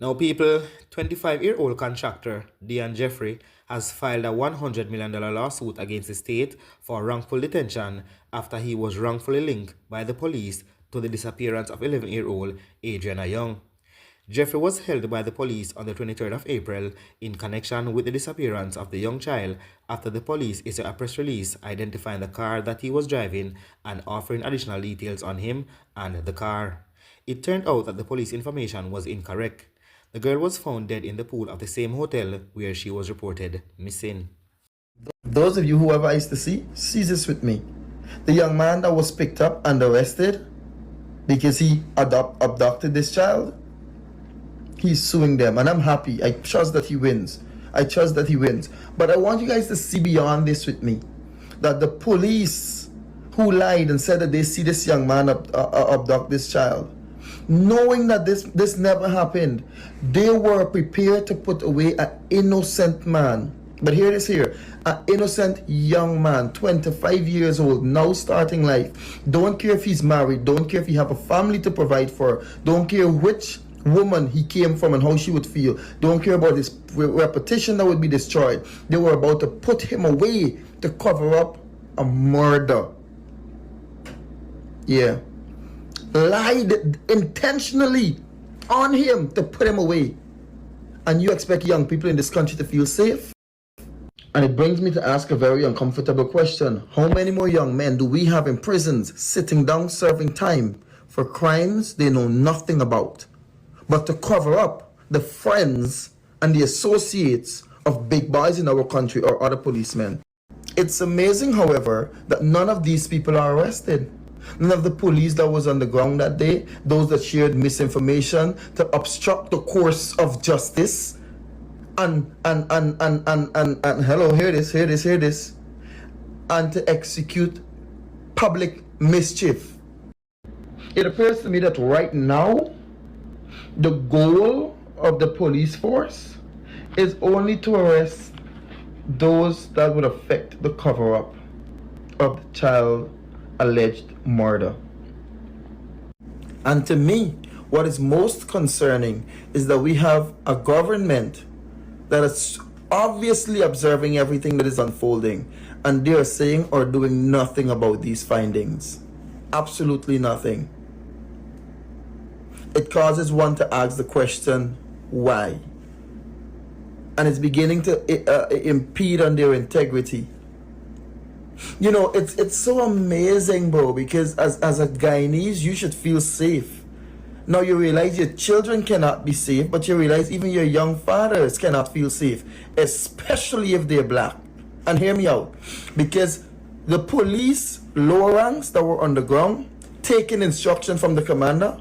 Now, people, 25-year-old contractor Dion Jeffrey has filed a $100 million lawsuit against the state for wrongful detention after he was wrongfully linked by the police to the disappearance of 11-year-old Adriana Younge. Jeffrey was held by the police on the 23rd of April in connection with the disappearance of the young child after the police issued a press release identifying the car that he was driving and offering additional details on him and the car. It turned out that the police information was incorrect. The girl was found dead in the pool of the same hotel where she was reported missing. Those of you who have eyes to see this with me. The young man that was picked up and arrested because he abducted this child, he's suing them, and I'm happy. I trust that he wins. But I want you guys to see beyond this with me, that the police who lied and said that they see this young man abduct this child, knowing that this never happened, they were prepared to put away an innocent man. But here it is here, an innocent young man, 25 years old, now starting life. Don't care if he's married, don't care if he have a family to provide for, don't care which woman he came from and how she would feel, don't care about his reputation that would be destroyed. They were about to put him away to cover up a murder. Yeah. Lied intentionally on him to put him away. And you expect young people in this country to feel safe? And it brings me to ask a very uncomfortable question. How many more young men do we have in prisons sitting down serving time for crimes they know nothing about, but to cover up the friends and the associates of big boys in our country or other policemen? It's amazing, however, that none of these people are arrested. None of the police that was on the ground that day, those that shared misinformation to obstruct the course of justice, and hello, hear this, and to execute public mischief. It appears to me that right now, the goal of the police force is only to arrest those that would affect the cover-up of the child alleged murder. And to me, what is most concerning is that we have a government that is obviously observing everything that is unfolding, and they are saying or doing nothing about these findings. Absolutely nothing. It causes one to ask the question, why? And it's beginning to impede on their integrity. You know, it's so amazing, bro, because as a Guyanese, you should feel safe. Now you realize your children cannot be safe, but you realize even your young fathers cannot feel safe, especially if they're black. And hear me out, because the police lower ranks that were on the ground, taking instruction from the commander,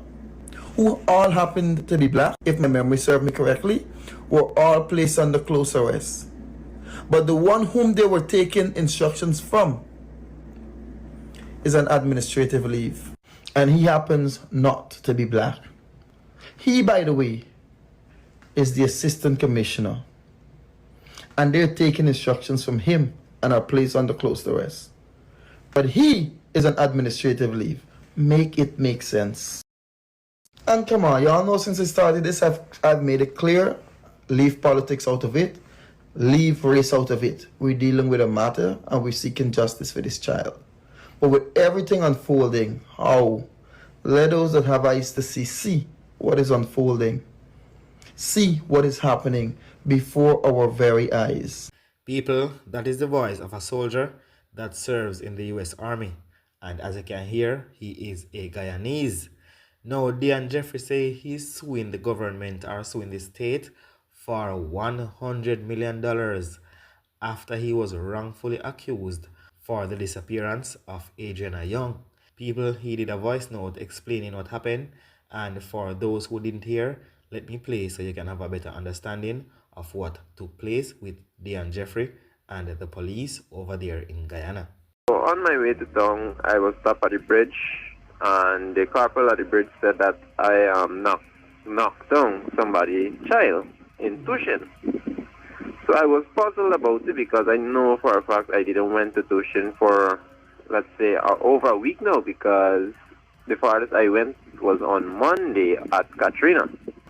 who all happened to be black, if my memory serves me correctly, were all placed under close arrest. But the one whom they were taking instructions from is on administrative leave. And he happens not to be black. He, by the way, is the assistant commissioner. And they're taking instructions from him and are placed under close arrest. But he is on administrative leave. Make it make sense. And come on, y'all know since I started this, I've made it clear. Leave politics out of it. Leave race out of it. We're dealing with a matter and we're seeking justice for this child. But with everything unfolding, how? Let those that have eyes to see what is unfolding. See what is happening before our very eyes. People, that is the voice of a soldier that serves in the U.S. Army. And as you can hear, he is a Guyanese. Now, Dion Jeffrey say he's suing the government or suing the state for $100 million after he was wrongfully accused for the disappearance of Adriana Younge. People, he did a voice note explaining what happened, and for those who didn't hear, let me play so you can have a better understanding of what took place with Dion Jeffrey and the police over there in Guyana. So on my way to town, I was stopped at the bridge, and the corporal at the bridge said that I knocked down somebody's child in tuition. So I was puzzled about it because I know for a fact I didn't went to tuition for, let's say, over a week now, because the farthest I went was on Monday at Katrina.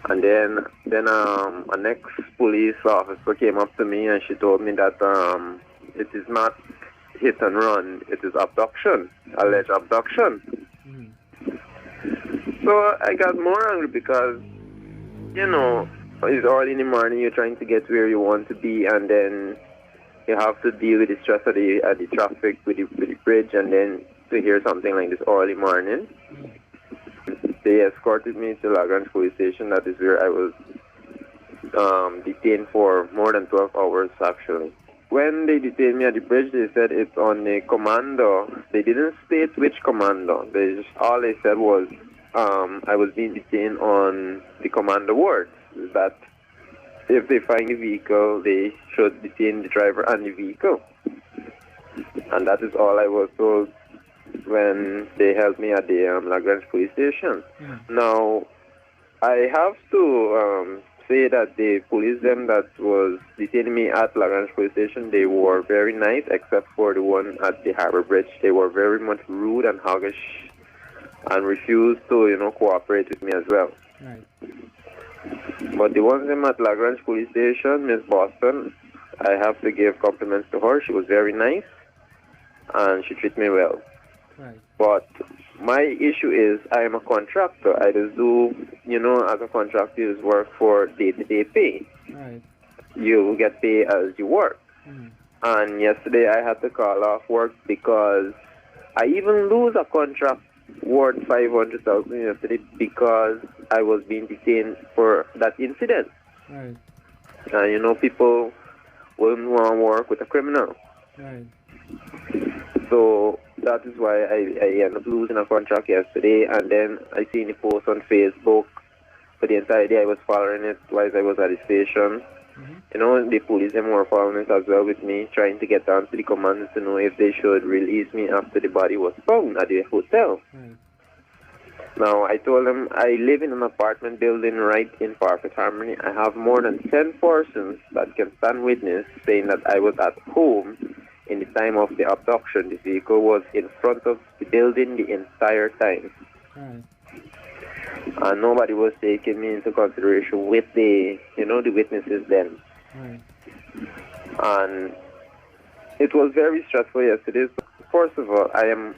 And then an ex-police officer came up to me and she told me that it is not hit and run, it is abduction, alleged abduction. So I got more angry because, it's early in the morning, you're trying to get where you want to be, and then you have to deal with the stress of the traffic with the bridge, and then to hear something like this early morning. They escorted me to Lagrange police station. That is where I was detained for more than 12 hours, actually. When they detained me at the bridge, they said it's on a commando. They didn't state which commando. All they said was I was being detained on the commando ward. That if they find the vehicle, they should detain the driver and the vehicle. And that is all I was told when they held me at the Lagrange police station. Now, I have to say that the police them that was detaining me at Lagrange police station, they were very nice, except for the one at the Harbor Bridge. They were very much rude and hoggish and refused to, cooperate with me as well. Right. But the ones them at Lagrange police station, Miss Boston, I have to give compliments to her. She was very nice and she treated me well. Right. But my issue is I am a contractor. I just do, as a contractor, you just work for day-to-day pay. Right. You get paid as you work. And yesterday I had to call off work because I even lose a contract worth $500,000 yesterday because I was being detained for that incident. Right. And people wouldn't want to work with a criminal. Right. So that is why I ended up losing a contract yesterday, and then I seen the post on Facebook. For the entire day I was following it while I was at the station. The police them were following it as well with me, trying to get down to the commanders to know if they should release me after the body was found at the hotel. Now, I told them I live in an apartment building right in Perfect Harmony. I have more than 10 persons that can stand witness saying that I was at home in the time of the abduction. The vehicle was in front of the building the entire time. Right. And nobody was taking me into consideration with the witnesses then. Right. And it was very stressful yesterday. First of all, I am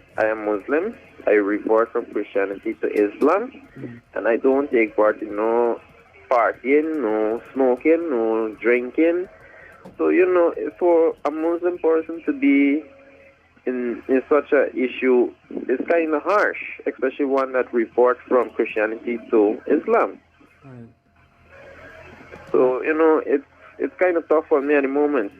Muslim. I revert from Christianity to Islam, and I don't take part in no partying, no smoking, no drinking. So for a Muslim person to be in such a issue is kind of harsh, especially one that reports from Christianity to Islam. Right. So it's kind of tough for me at the moment.